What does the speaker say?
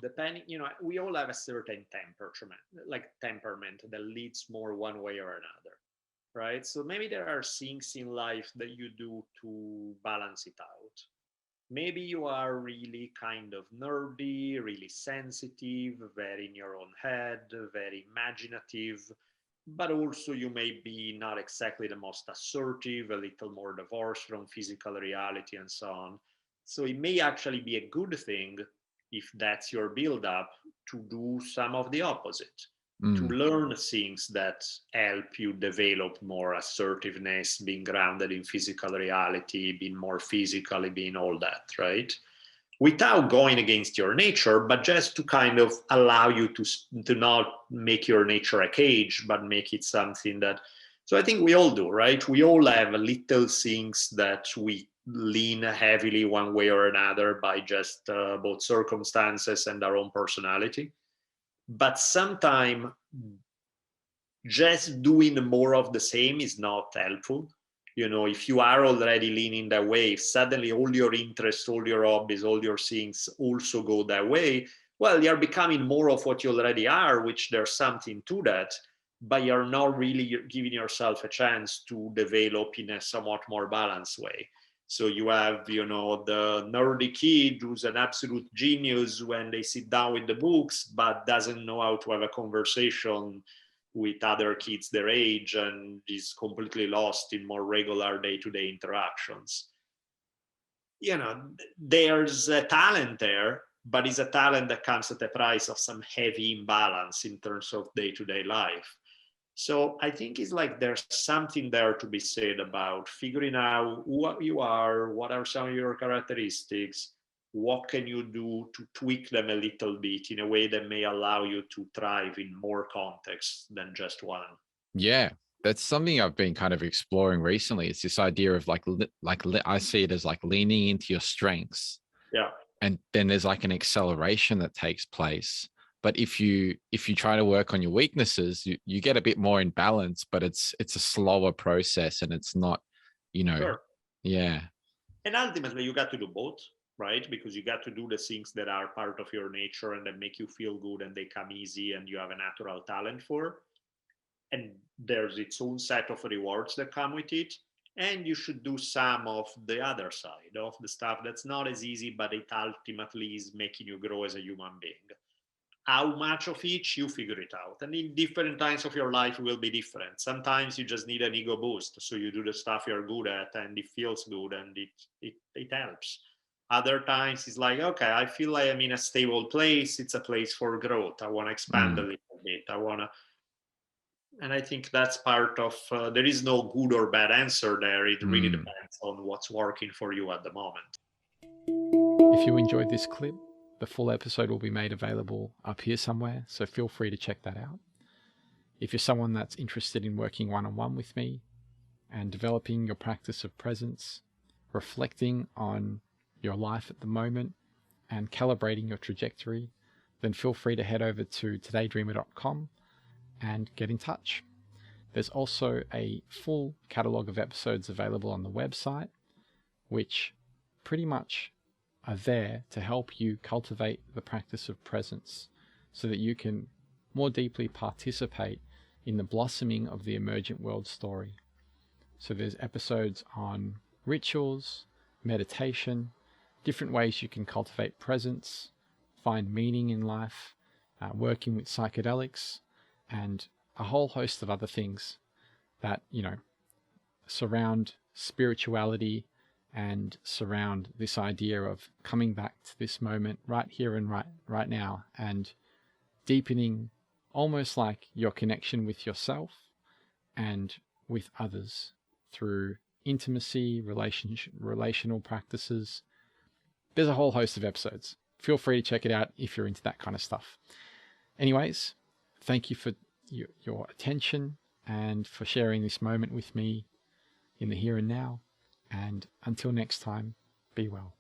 Depending, we all have a certain temperament that leads more one way or another, right? So maybe there are things in life that you do to balance it out. Maybe you are really kind of nerdy, really sensitive, very in your own head, very imaginative, but also you may be not exactly the most assertive, a little more divorced from physical reality and so on. So it may actually be a good thing, if that's your build up, to do some of the opposite, to Mm. learn things that help you develop more assertiveness, being grounded in physical reality, being more physically, being all that, right? Without going against your nature, but just to kind of allow you to not make your nature a cage, but make it something that. So I think we all do, right? We all have little things that we lean heavily one way or another by just both circumstances and our own personality. But sometimes just doing more of the same is not helpful. If you are already leaning that way, if suddenly all your interests, all your hobbies, all your things also go that way, well, you're becoming more of what you already are, which there's something to that, but you're not really giving yourself a chance to develop in a somewhat more balanced way. So you have, the nerdy kid who's an absolute genius when they sit down with the books, but doesn't know how to have a conversation with other kids their age and is completely lost in more regular day-to-day interactions. There's a talent there, but it's a talent that comes at the price of some heavy imbalance in terms of day-to-day life. So I think it's like there's something there to be said about figuring out what you are, what are some of your characteristics, what can you do to tweak them a little bit in a way that may allow you to thrive in more contexts than just one. Yeah, that's something I've been kind of exploring recently. It's this idea of I see it as like leaning into your strengths, Yeah. and then there's like an acceleration that takes place. But if you try to work on your weaknesses, you get a bit more in balance, but it's a slower process, and it's not, you know, Sure. yeah. And ultimately, you got to do both, right? Because you got to do the things that are part of your nature and that make you feel good and they come easy and you have a natural talent for. And there's its own set of rewards that come with it. And you should do some of the other side of the stuff that's not as easy, but it ultimately is making you grow as a human being. How much of each, you figure it out, and in different times of your life will be different. Sometimes you just need an ego boost, so you do the stuff you're good at and it feels good and it helps. Other times it's like, okay, I feel like I'm in a stable place, it's a place for growth, I want to expand a Mm. little bit, I want to. And I think that's part of there is no good or bad answer there. It really Mm. depends on what's working for you at the moment. If you enjoyed this clip, the full episode will be made available up here somewhere, so feel free to check that out. If you're someone that's interested in working one-on-one with me and developing your practice of presence, reflecting on your life at the moment, and calibrating your trajectory, then feel free to head over to todaydreamer.com and get in touch. There's also a full catalogue of episodes available on the website, which pretty much are there to help you cultivate the practice of presence so that you can more deeply participate in the blossoming of the emergent world story. So there's episodes on rituals, meditation, different ways you can cultivate presence, find meaning in life, working with psychedelics, and a whole host of other things that, surround spirituality and surround this idea of coming back to this moment right here and right now, and deepening almost like your connection with yourself and with others through intimacy, relational practices. There's a whole host of episodes. Feel free to check it out if you're into that kind of stuff. Anyways, thank you for your attention and for sharing this moment with me in the here and now. And until next time, be well.